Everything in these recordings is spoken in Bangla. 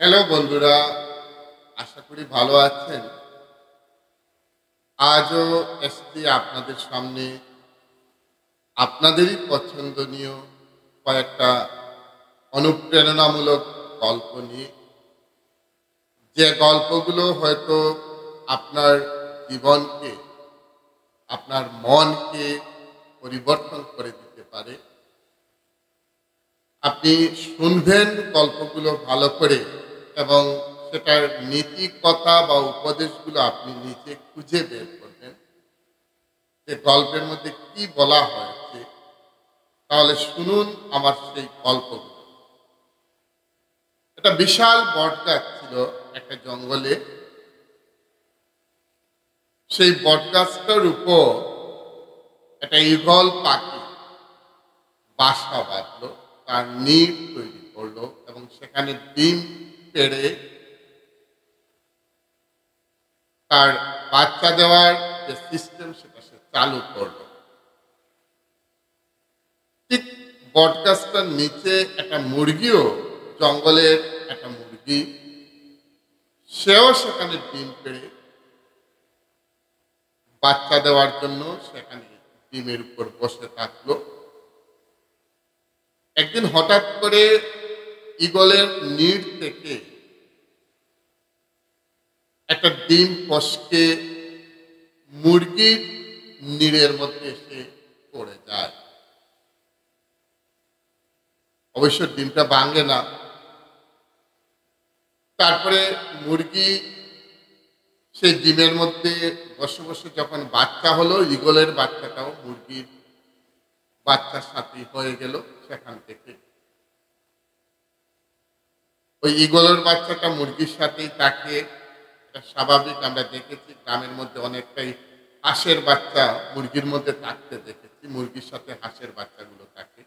হ্যালো বন্ধুরা, আশা করি ভালো আছেন। আজও এসেছি আপনাদের সামনে আপনাদেরই পছন্দনীয় কয়েকটা অনুপ্রেরণামূলক গল্প নিয়ে, যে গল্পগুলো হয়তো আপনার জীবনকে, আপনার মনকে পরিবর্তন করে দিতে পারে। আপনি শুনবেন গল্পগুলো ভালো করে এবং সেটার নীতি কথা বা উপদেশগুলো আপনি নিজে খুঁজে বের করবেন যে গল্পের মধ্যে কি বলা হয়েছে। তাহলে শুনুন আমার সেই গল্পগুলো। একটা বিশাল বটগাছ ছিল একটা জঙ্গলে। সেই বটগাছটার উপর একটা ঈগল পাখি বাসা বাঁধলো, তার নিড় তৈরি করলো এবং সেখানে ডিম পেড়ে তার বাচ্চা দেওয়ার যে সিস্টেম সেটা সে চালু করলো। ঠিক বটগাছটার নিচে একটা মুরগিও, জঙ্গলের একটা মুরগি, সেও সেখানে ডিম পেড়ে বাচ্চা দেওয়ার জন্য সেখানে ডিমের উপর বসে থাকলো। একদিন হঠাৎ করে ঈগলের নিড় থেকে একটা ডিম ফসকে মুরগির নিড়ের মধ্যে এসে পড়ে যায়। অবশ্য ডিমটা ভাঙে না। তারপরে মুরগি সেই ডিমের মধ্যে বসে বসে যখন বাচ্চা হলো, ঈগলের বাচ্চাটাও মুরগির বাচ্চার সাথে হয়ে গেল। সেখান থেকে ওই ঈগলের বাচ্চাটা মুরগির সাথেই থাকে। এটা স্বাভাবিক, আমরা দেখেছি গ্রামের মধ্যে অনেকটাই হাঁসের বাচ্চা মুরগির মধ্যে থাকতে দেখেছি, মুরগির সাথে হাঁসের বাচ্চাগুলো থাকে।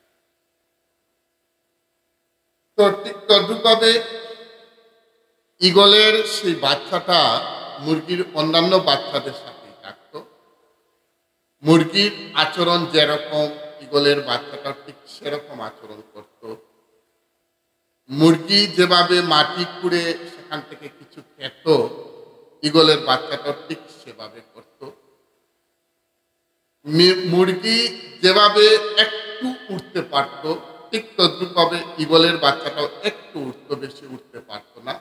তো ঠিক তদ্রুপভাবে ঈগলের সেই বাচ্চাটা মুরগির অন্যান্য বাচ্চাদের সাথেই থাকতো। মুরগির আচরণ যেরকম, ঈগলের বাচ্চাটা ঠিক সেরকম আচরণ করত। মুরগি যেভাবে মাটি খুঁড়ে সেখান থেকে কিছু খেত, ঈগলের বাচ্চাটা ঠিক সেভাবে করত। মুরগি যেভাবে একটু উঠতে পারত, ঠিক তদ্রুপভাবে ঈগলের বাচ্চাটাও একটু উঠতো, বেশি উঠতে পারতো না।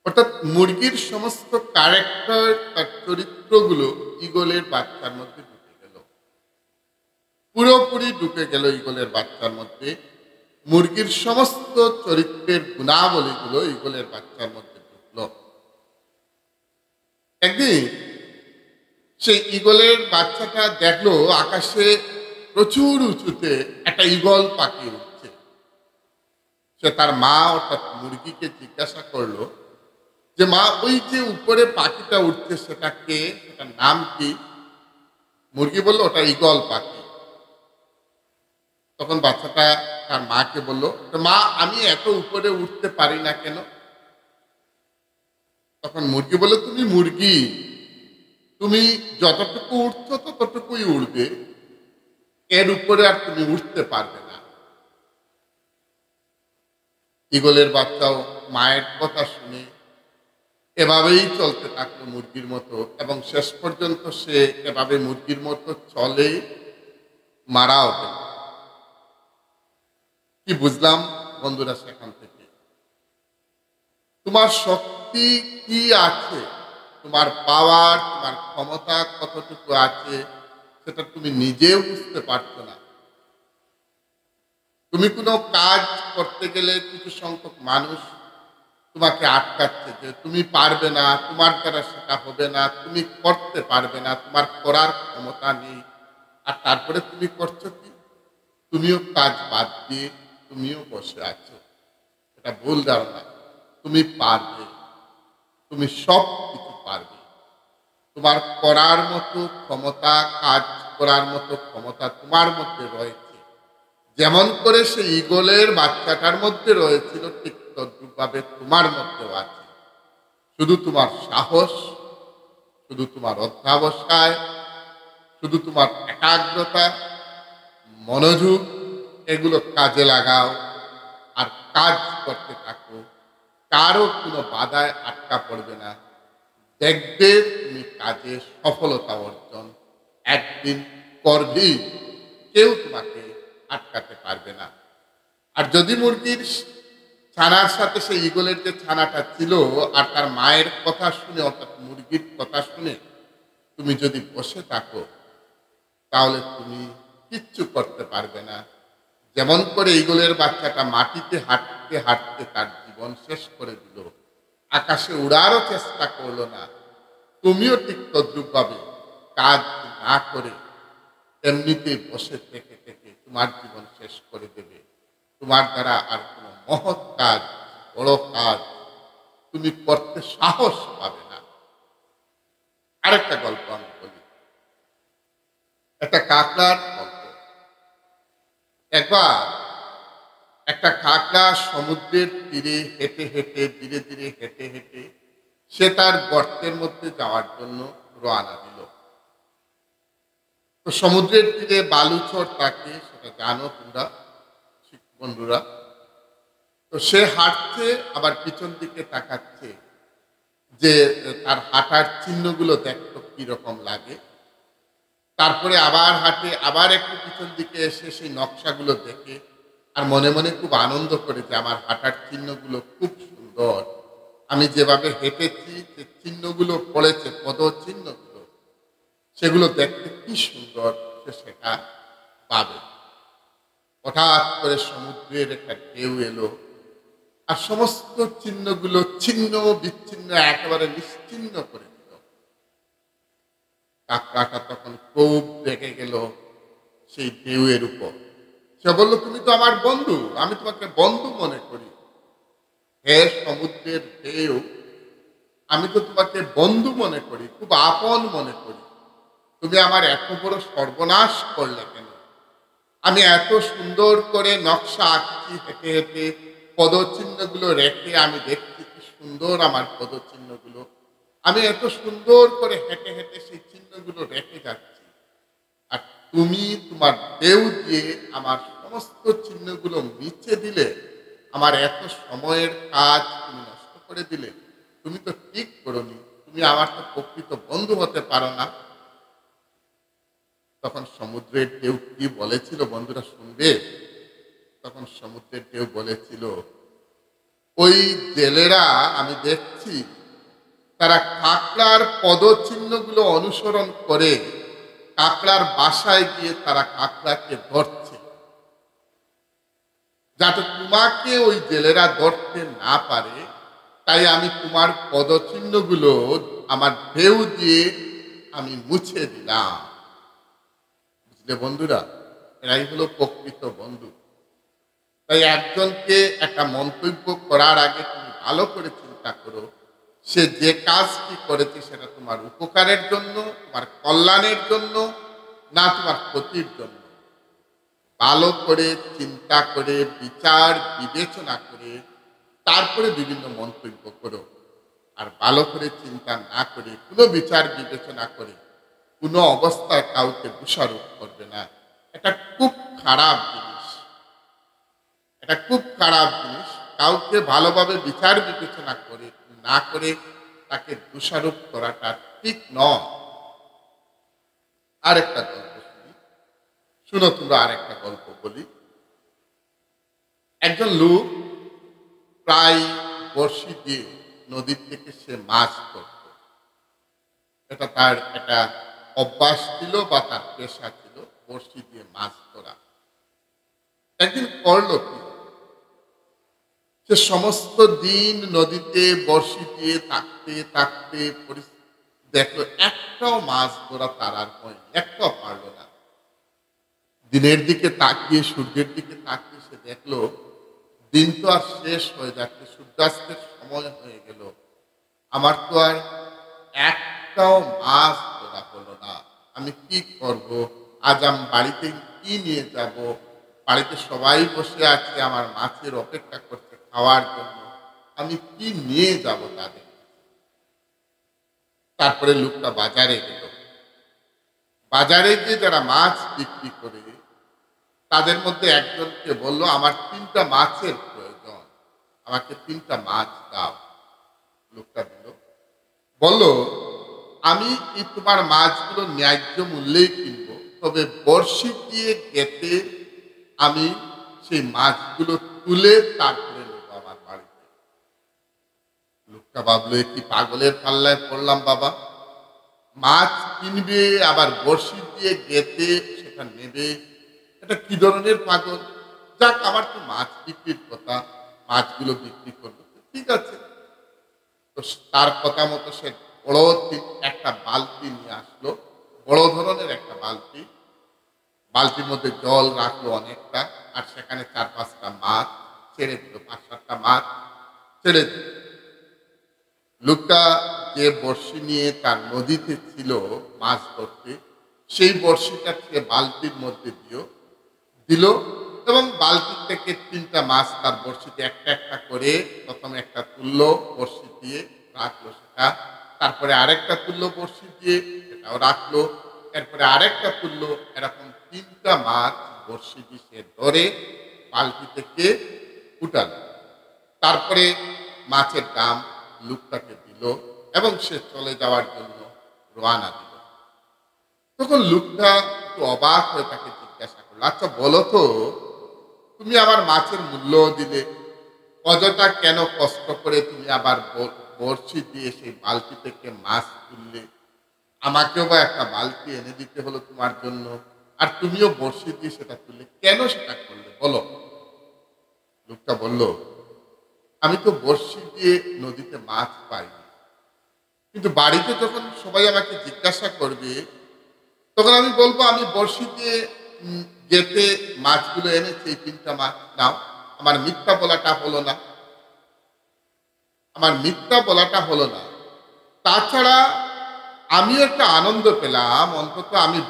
অর্থাৎ মুরগির সমস্ত ক্যারেক্টার, তার চরিত্রগুলো ঈগলের বাচ্চার মধ্যে ঢুকে গেল, পুরোপুরি ঢুকে গেল ঈগলের বাচ্চার মধ্যে। মুরগির সমস্ত চরিত্রের গুণাবলীগুলো ঈগলের বাচ্চার মধ্যে ঢুকল। একদিন সেই ঈগলের বাচ্চাটা দেখলো আকাশে প্রচুর উঁচুতে একটা ঈগল পাখি উঠছে। সে তার মা অর্থাৎ মুরগিকে জিজ্ঞাসা করলো যে, মা, ওই যে উপরে পাখিটা উঠছে সেটা কে, সেটার নাম কি? মুরগি বলল, ওটা ঈগল পাখি। তখন বাচ্চাটা তার মাকে বলল, মা, আমি এত উপরে উঠতে পারি না কেন? তখন মুরগি বলল, তুমি মুরগি, তুমি যতটুকু উঠছো ততটুকুই উড়বে, এর উপরে আর তুমি উঠতে পারবে না। ঈগলের বাচ্চাও মায়ের কথা শুনে এভাবেই চলতে থাকলো মুরগির মতো, এবং শেষ পর্যন্ত সে এভাবে মুরগির মতো চলে মারাও গেল। কি বুঝলাম বন্ধুরা সেখান থেকে? তোমার শক্তি কি আছে, তোমার পাওয়ার, তোমার ক্ষমতা কতটুকু আছে, সেটা তুমি নিজেও বুঝতে পারছো না। তুমি কোনো কাজ করতে গেলে কিছু সংখ্যক মানুষ তোমাকে আটকাচ্ছে যে তুমি পারবে না, তোমার দ্বারা সেটা হবে না, তুমি করতে পারবে না, তোমার করার ক্ষমতা নেই। আর তারপরে তুমি করছো কি? তুমিও কাজ বাদ দিয়ে তুমিও বসে আছো। এটা ভুল ধারণা। তুমি পারবে, তুমি সব কিছু পারবে। তোমার করার মতো ক্ষমতা, কাজ করার মতো ক্ষমতা তোমার মধ্যে রয়েছে। যেমন করে সে ঈগলের বাচ্চাটার মধ্যে রয়েছিল, ঠিক তদ্রুপভাবে তোমার মধ্যেও আছে। শুধু তোমার সাহস, শুধু তোমার অধ্যাবসায়, শুধু তোমার একাগ্রতা, মনোযোগ, এগুলো কাজে লাগাও, আর কাজ করতে থাকো, কারো কোনো বাধায় আটকা পড়বে না। দেখবে তুমি কাজে সফলতা অর্জন একদিন করবেই, কেউ তোমাকে আটকাতে পারবে না। আর যদি মুরগির ছানার সাথে সেই ঈগলের যে ছানাটা ছিল আর তার মায়ের কথা শুনে, অর্থাৎ মুরগির কথা শুনে তুমি যদি বসে থাকো, তাহলে তুমি কিচ্ছু করতে পারবে না। যেমন করে ঈগলের বাচ্চাটা মাটিতে হাঁটতে হাঁটতে তার জীবন শেষ করে দিল, আকাশে উড়ারও চেষ্টা করলো না, তুমিও ঠিক তদ্রূপভাবে কাজ না করে এমনিতেই বসে থেকে থেকে তোমার জীবন শেষ করে দেবে। তোমার দ্বারা আর কোনো মহৎ কাজ, বড় কাজ তুমি করতে সাহস পাবে না। আরেকটা গল্প আমি বলি, একটা কাকড়ার গল্প। একবার একটা কাকড়া সমুদ্রের তীরে হেঁটে হেঁটে ধীরে ধীরে হেঁটে হেঁটে সে তার গর্তের মধ্যে যাওয়ার জন্য রওনা দিল। তো সমুদ্রের তীরে বালুচর থাকে, সেটা জানো তোমরা বন্ধুরা। তো সে হাঁটছে, আবার পিছন দিকে তাকাচ্ছে যে তার হাঁটার চিহ্নগুলো দেখতো কিরকম লাগে। তারপরে আবার হাঁটে, আবার একটু পিছন দিকে এসে সেই নকশাগুলো দেখে আর মনে মনে খুব আনন্দ করে যে আমার হাঁটার চিহ্নগুলো খুব সুন্দর, আমি যেভাবে হেঁটেছি যে চিহ্নগুলো পড়েছে, পদ চিহ্নগুলো, সেগুলো দেখতে কি সুন্দর, সে সেটা পাবে। হঠাৎ করে সমুদ্রের একটা ঢেউ এলো আর সমস্ত চিহ্নগুলো ছিন্ন বিচ্ছিন্ন একেবারে নিশ্চিহ্ন করে দিল। কাকড়াটা তখন খুব রেগে গেল সেই ঢেউয়ের উপর। সে বলল, তুমি তো আমার বন্ধু, আমি তোমাকে বন্ধু মনে করি। হে সমুদ্রের ঢেউ, আমি তো তোমাকে বন্ধু মনে করি, খুব আপন মনে করি, তুমি আমার এত বড় সর্বনাশ করলে কেন? আমি এত সুন্দর করে নকশা আঁকছি, হেঁটে হেঁটে পদচিহ্নগুলো রেখে আমি দেখছি কি সুন্দর আমার পদচিহ্নগুলো, আমি এত সুন্দর করে হেঁটে হেঁটে সেই চিহ্নগুলো রেখে যাচ্ছি, আর তুমি তোমার ঢেউ দিয়ে আমার সমস্ত চিহ্নগুলো মিছে দিলে, আমার এত সময়ের কাজ তুমি নষ্ট করে দিলে, তুমি তো ঠিক করোনি, তুমি আমার তো প্রকৃত বন্ধু হতে পারো না। তখন সমুদ্রের ঢেউ কি বলেছিল বন্ধুরা শুনবে? তখন সমুদ্রের ঢেউ বলেছিল, ওই জেলেরা আমি দেখছি তারা কাকড়ার পদচিহ্নগুলো অনুসরণ করে কাকড়ার বাসায় গিয়ে তারা কাকড়াকে ধরছে, যাতে তোমাকে ওই জেলেরা ধরতে না পারে, তাই আমি তোমার পদচিহ্নগুলো আমার ঢেউ দিয়ে আমি মুছে দিলাম। বুঝলে বন্ধুরা, এরাই হলো প্রকৃত বন্ধু। তাই একজনকে একটা মন্তব্য করার আগে তুমি ভালো করে চিন্তা করো, সে যে কাজটি করেছে সেটা তোমার উপকারের জন্য, তোমার কল্যাণের জন্য, না তোমার ক্ষতির জন্য। ভালো করে চিন্তা করে বিচার বিবেচনা করে তারপরে বিভিন্ন মন্তব্য করো। আর ভালো করে চিন্তা না করে, কোনো বিচার বিবেচনা করে কোনো অবস্থায় কাউকে দোষারোপ করবে না। এটা খুব খারাপ জিনিস, এটা খুব খারাপ জিনিস। কাউকে ভালোভাবে বিচার বিবেচনা করে না করে তাকে দোষারোপ করাটা ঠিক নয়। আরেকটা গল্প শুনি, শুনো তোমরা, আরেকটা গল্প বলি। একজন লোক প্রায় বড়শি দিয়ে নদীর থেকে সে মাছ ধরত। এটা তার একটা অভ্যাস ছিল বা তার পেশা ছিল, বড়শি দিয়ে মাছ ধরা। একদিন করলো কি, সে সমস্ত দিন নদীতে বড়শি দিয়ে থাকতে থাকতে দেখলো একটাও মাছ ধরা তার আর হয়নি, একটাও পারলো না। দিনের দিকে তাকিয়ে, সূর্যের দিকে তাকিয়ে সে দেখলো দিন তো আর শেষ হয়ে যাচ্ছে, সূর্যাস্তের সময় হয়ে গেল, আমার তো আর একটাও মাছ ধরা হলো না। আমি কি করব? আজ আমি বাড়িতে কি নিয়ে যাব? বাড়িতে সবাই বসে আছে, আমার মাছের অপেক্ষা করছে খাওয়ার জন্য, আমি কি নিয়ে যাব তাদের? তারপরে লোকটা বাজারে গেল। বাজারে গিয়ে যারা মাছ বিক্রি করে তাদের মধ্যে একজনকে বলল, আমার 3টা মাছের প্রয়োজন। আমাকে 3টা মাছ দাও। লোকটা দিল। বলল, আমি এই তোমার মাছগুলো ন্যায্য মূল্যেই কিনবো, তবে বড়শি দিয়ে গেঁথে আমি সেই মাছগুলো তুলে তারপরে নেবো আমার বাড়িতে। লোকটা ভাবলো, কি পাগলের পাল্লায় পড়লাম বাবা, মাছ কিনবে আবার বড়শি দিয়ে গেঁথে সেটা নেবে, এটা কি ধরনের পাগল। যাক, আমার তো মাছ বিক্রির কথা, মাছগুলো বিক্রি করবো, ঠিক আছে। তো তার কথা মতো সে বড় একটা বালতি নিয়ে আসলো, বড় ধরনের একটা বালতি। বালতির মধ্যে জল রাখলো অনেকটা, আর সেখানে 4-5টা মাছ ছেড়ে দিল, 5-7টা মাছ ছেড়ে দিল। লোকটা যে বড়শি নিয়ে তার নদীতে ছিল মাছ ধরতে, সেই বড়শিটা সে বালতির মধ্যে দিল এবং বালতি থেকে 3টা মাছ তার বড়শিতে একটা একটা করে প্রথমে একটা তুললো, বড়শি দিয়ে রাখলো সেটা, তারপরে আরেকটা তুললো বড়শি দিয়ে, সেটাও রাখলো, এরপরে আরেকটা তুললো। এরকম 3টা মাছ বড়শি দিয়ে সে ধরে বালতি থেকে উঠালো। তারপরে মাছের দাম লোকটাকে দিল এবং সে চলে যাওয়ার জন্য রওনা দিল। তখন লোকটা একটু অবাক হয়ে তাকে জিজ্ঞাসা করলো, আচ্ছা বলো তো, তুমি আবার মাছের মূল্য দিলে, অযথা কেন কষ্ট করে তুমি আবার বড়শি দিয়ে সেই বালতি থেকে মাছ তুললে? আমাকেও বা একটা বালতি এনে দিতে হলো তোমার জন্য, আর তুমিও বড়শি দিয়ে সেটা তুললে, কেন সেটা করলে বলো? লোকটা বলল, আমি তো বড়শি দিয়ে নদীতে মাছ পাইনি, কিন্তু বাড়িতে যখন সবাই আমাকে জিজ্ঞাসা করবে, তখন আমি বলবো আমি বড়শি দিয়ে গেঁথে মাছগুলো এনেছি, এই 3টা মাছ নাও। আমার মিথ্যা বলাটা হলো না, আমার মিথ্যা বলাটা হলো না। তাছাড়া আমিও একটা আনন্দ পেলাম, অন্তত আমি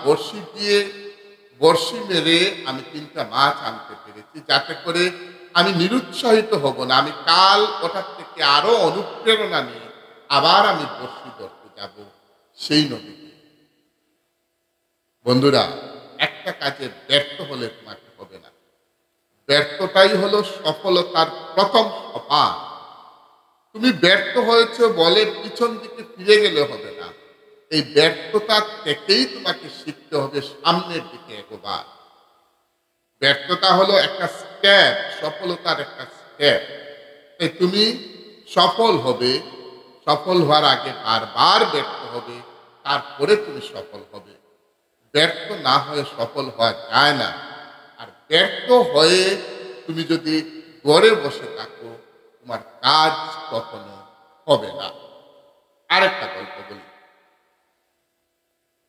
বড়শি মেরে আমি 3টা মাছ আনতে পেরেছি, যাতে করে আমি নিরুৎসাহিত হব না, আমি কাল ওটার থেকে আরো অনুপ্রেরণা নিয়ে আবার আমি বড়শি ধরতে যাব সেই নদীতে। বন্ধুরা, একটা কাজে ব্যর্থ হলে তোমাকে হবে না, ব্যর্থতাই হলো সফলতার প্রথম সোপান। তুমি ব্যর্থ হয়েছ বলে পিছন দিকে ফিরে গেলে হবে না, এই ব্যর্থতা থেকেই তোমাকে শিখতে হবে সামনের দিকে এগোবার। ব্যর্থতা হলো একটা স্টেপ, সফলতার একটা স্টেপ। তাই তুমি সফল হবে, সফল হওয়ার আগে বারবার ব্যর্থ হবে, তারপরে তুমি সফল হবে। ব্যর্থ না হয়ে সফল হওয়া যায় না। আর ব্যর্থ হয়ে তুমি যদি ঘরে বসে থাকো, তোমার কাজ কখনো হবে না। আরেকটা গল্প বলি।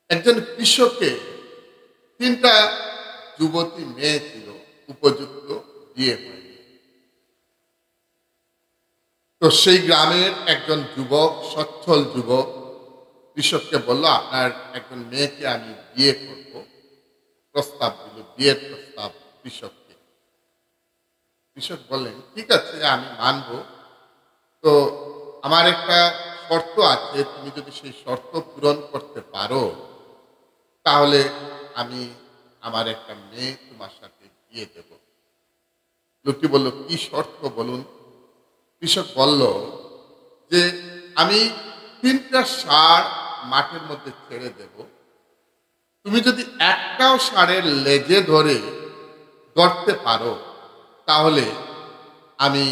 একজন কৃষকের 3টা যুবতী মেয়ে ছিল, উপযুক্ত, বিয়ে হয়নি। তো সেই গ্রামের একজন যুবক, সচ্ছল যুবক, কৃষককে বলল, আপনার একজন মেয়েকে আমি বিয়ে করব। প্রস্তাব দিল, বিয়ের প্রস্তাব কৃষককে। কৃষক বললেন, ঠিক আছে, আমি মানব, তো আমার একটা শর্ত আছে, তুমি যদি সেই শর্ত পূরণ করতে পারো, তাহলে আমি আমার একটা মেয়ে তোমার সাথে বিয়ে দেব। লোকটি বলল, কি শর্ত বলুন? কৃষক বলল যে, আমি 3টা ষাঁড় মাঠের মধ্যে ছেড়ে দেব, তুমি যদি একটাও ষাঁড়ের লেজে ধরতে পারো, তাহলে আমি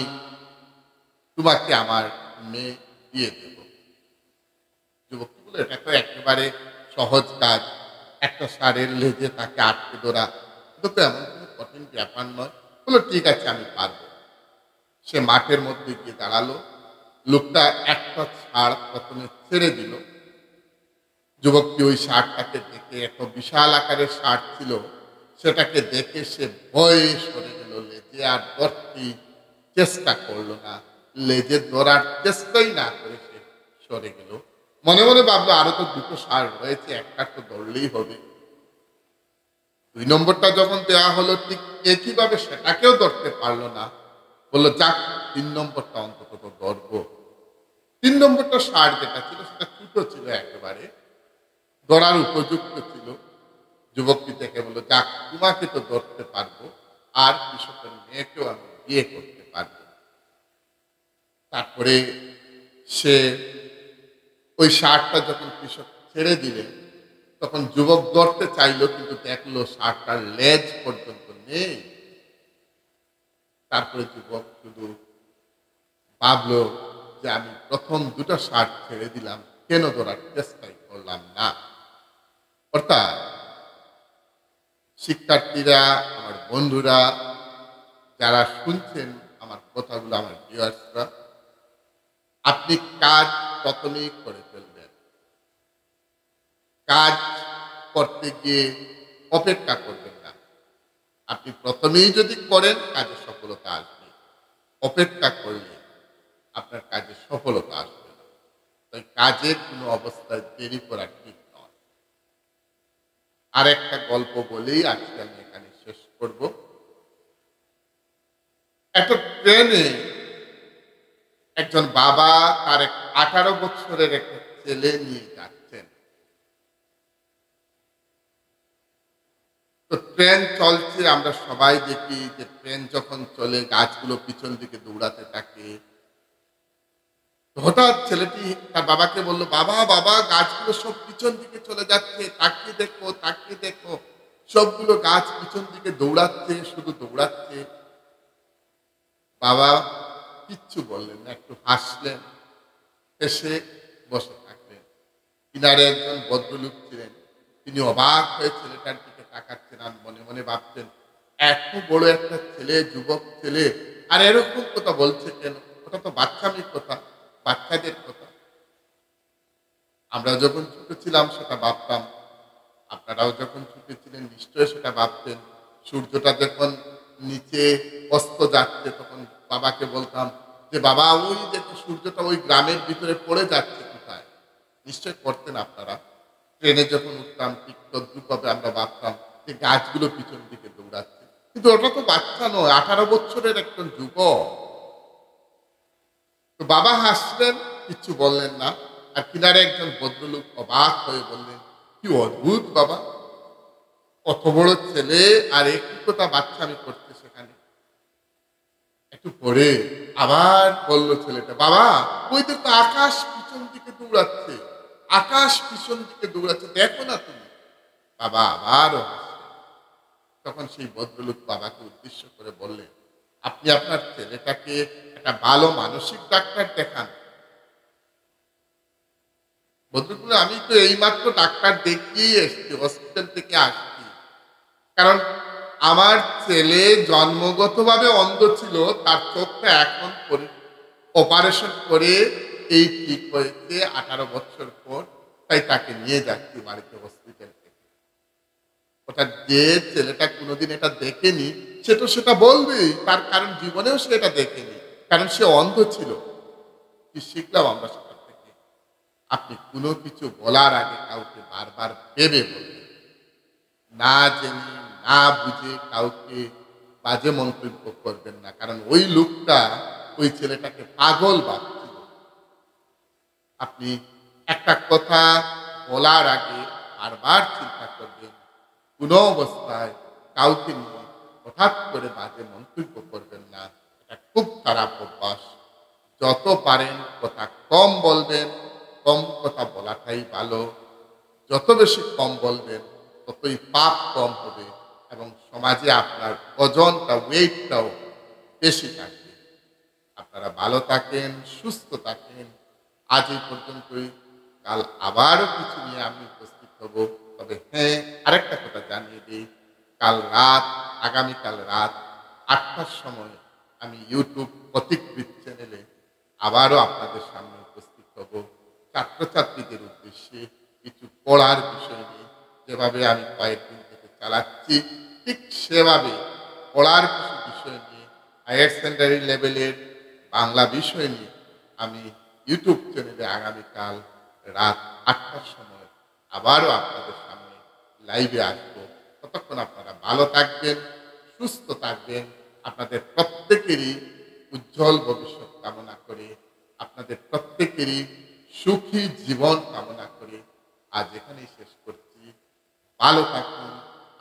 তোমাকে আমার মেয়ে দিয়ে দেব। যুবকটি বলে, এটা তো একেবারে সহজ কাজ, একটা ষাঁড়ের লেজে তাকে আটকে ধরা, এটা তো এমন কোনো কঠিন ব্যাপার নয়। বললো, ঠিক আছে, আমি পারবো। সে মাঠের মধ্যে গিয়ে দাঁড়ালো। লোকটা একটা ষাঁড় প্রথমে ছেড়ে দিল। যুবকটি ওই ষাঁড়টাকে দেখে, এত বিশাল আকারের ষাঁড় ছিল, সেটাকে দেখে সে ভয়ে সরে গেল, লেজে আর ধরতে চেষ্টা করলো না, লেজে ধরার চেষ্টাই না করে সে সরে গেল। মনে মনে ভাবলো, আরো তো 2টো ষাঁড় রয়েছে, একটা তো ধরলেই হবে। 2 নম্বরটা যখন দেওয়া হলো, ঠিক একইভাবে সেটাকেও ধরতে পারলো না। বললো, যাক, 3 নম্বরটা অন্তত তো ধরবো। 3 নম্বরটা ষাঁড় যেটা ছিল, সেটা ছোট ছিল, একেবারে ধরার উপযুক্ত ছিল। যুবকটি দেখে বললো, যাক, তোমাকে তো ধরতে পারবো, আর কৃষকের মেয়েকেও আমি বিয়ে করতে পারবো। তারপরে সে ওই ষাঁড়টা যখন কৃষক ছেড়ে দিলেন, তখন যুবক ধরতে চাইলো, কিন্তু দেখলো ষাঁড়টার লেজ পর্যন্ত নেই। তারপরে যুবক শুধু ভাবলো যে আমি প্রথম দুটো ষাঁড় ছেড়ে দিলাম, কেন ধরার চেষ্টাই করলাম না। অর্থাৎ শিক্ষার্থীরা, আমার বন্ধুরা, যারা শুনছেন আমার কথাগুলো, আমার ভিউয়ার্সরা, আপনি কাজ প্রথমেই করে ফেলবেন। কাজ করতে গিয়ে অপেক্ষা করবেন না। আপনি প্রথমেই যদি করেন, কাজে সফলতা আসবে। অপেক্ষা করলে আপনার কাজে সফলতা আসবে না। তাই কাজের কোনো অবস্থায় দেরি করা ঠিক নয়। আর একটা গল্প বলেই আজকে আমি এখানে শেষ করব। একটা ট্রেনে একজন বাবা তার 18 বছরের একটা ছেলে নিয়ে যাচ্ছেন। তো ট্রেন চলছে, আমরা সবাই দেখি যে ট্রেন যখন চলে গাছগুলো পিছন দিকে দৌড়াতে থাকে। হঠাৎ ছেলেটি তার বাবাকে বলল, বাবা বাবা, গাছগুলো সব পিছন দিকে চলে যাচ্ছে, তাকিয়ে দেখো তাকিয়ে দেখো, সবগুলো গাছ পিছন দিকে দৌড়াচ্ছে, শুধু দৌড়াচ্ছে। বাবা কিচ্ছু বললেন না, একটু হাসলেন, হেসে বসে থাকলেন। কিনারে একজন ভদ্রলোক ছিলেন, তিনি অবাক হয়ে ছেলেটার দিকে তাকাচ্ছেন আর মনে মনে ভাবছেন, এত বড় একটা ছেলে, যুবক ছেলে, আর এরকম কথা বলছে কেন? ওটা তো বাচ্চামির কথা, বাচ্চাদের কথা। আমরা যখন ছোট ছিলাম সেটা ভাবতাম, আপনারাও যখন ছোট ছিলেন নিশ্চয়ই সেটা ভাবতেন। সূর্যটা যখন নিচে অস্ত যাচ্ছে, তখন বাবাকে বলতাম যে বাবা, ওই দেখো সূর্যটা ওই গ্রামের ভিতরে পড়ে যাচ্ছে কোথায়। নিশ্চয় করতেন আপনারা। ট্রেনে যখন উঠতাম ঠিক তদ্রুপভাবে আমরা ভাবতাম যে গাছগুলো পিছন দিকে দৌড়াচ্ছে, কিন্তু ওটা তো বাচ্চা নয়, 18 বছরের একজন যুবক। তো বাবা হাসলেন, কিচ্ছু বললেন না। আর কিনারে একজন ভদ্রলোক অবাক হয়ে বললেন, কি অদ্ভুত বাবা, কত বড় ছেলে, আর একই কথা বাচ্চা আমি করতে সেখানে। একটু পরে আবার বলল ছেলেটা, বাবা ওই দেখো আকাশ পিছন দিকে দৌড়াচ্ছে, আকাশ পিছন দিকে দৌড়াচ্ছে, দেখো না তুমি। বাবা আবারও হাসলেন। তখন সেই ভদ্রলোক বাবাকে উদ্দেশ্য করে বললেন, আপনি আপনার ছেলেটাকে একটা ভালো মানসিক ডাক্তার দেখান। ভদ্রলোক, আমি তো এইমাত্র ডাক্তার দেখিয়েই এসছি, হসপিটাল থেকে আসছি। কারণ আমার ছেলে জন্মগতভাবে অন্ধ ছিল, তার চোখটা এখন অপারেশন করে এই ঠিক হয়েছে 18 বছর পর, তাই তাকে নিয়ে যাচ্ছি বাড়িতে হসপিটাল থেকে। ওটা যে ছেলেটা কোনোদিন এটা দেখেনি, সে তো সেটা বলবেই, তার কারণ জীবনেও সে এটা দেখেনি, কারণ সে অন্ধ ছিল। কি শিখলাম আমরা সেটা থেকে? আপনি কোনো কিছু বলার আগে কাউকে বারবার ভেবে বলবেন। না জেনে না বুঝে কাউকে বাজে মন্তব্য করবেন না, কারণ ওই লোকটা ওই ছেলেটাকে পাগল ভাবছিল। আপনি একটা কথা বলার আগে বারবার চিন্তা করবেন। কোনো অবস্থায় কাউকে নিয়ে হঠাৎ করে বাজে মন্তব্য করবেন না, এটা খুব খারাপ অভ্যাস। যত পারেন কথা কম বলবেন, কম কথা বলাটাই ভালো। যত বেশি কম বলবেন ততই পাপ কম হবে এবং সমাজে আপনার ওজনটা, ওয়েটটাও বেশি থাকবে। আপনারা ভালো থাকেন, সুস্থ থাকেন। আজ এই পর্যন্তই। কাল আবারও কিছু নিয়ে আমি উপস্থিত হব। তবে হ্যাঁ, আরেকটা কথা জানিয়ে দিই, আগামীকাল রাত 8টার সময় আমি ইউটিউব প্রতিকৃত চ্যানেলে আবারও আপনাদের সামনে উপস্থিত হব, ছাত্রছাত্রীদের উদ্দেশ্যে কিছু পড়ার বিষয় নিয়ে। যেভাবে আমি কয়েকদিন থেকে চালাচ্ছি, ঠিক সেভাবে পড়ার কিছু বিষয় নিয়ে, হায়ার সেকেন্ডারি লেভেলের বাংলা বিষয় নিয়ে আমি ইউটিউব চ্যানেলে আগামীকাল রাত 8টার সময় আবারও আপনাদের সামনে লাইভে আসবো। ততক্ষণ আপনারা ভালো থাকবেন, সুস্থ থাকবেন। আপনাদের প্রত্যেকেরই উজ্জ্বল ভবিষ্যৎ কামনা করে, আপনাদের প্রত্যেকেরই সুখী জীবন কামনা করে আজ এখানেই শেষ করছি। ভালো থাকুন,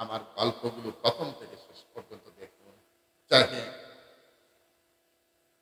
আমার গল্পগুলো প্রথম থেকে শেষ পর্যন্ত দেখুন। জয় হিন্দ।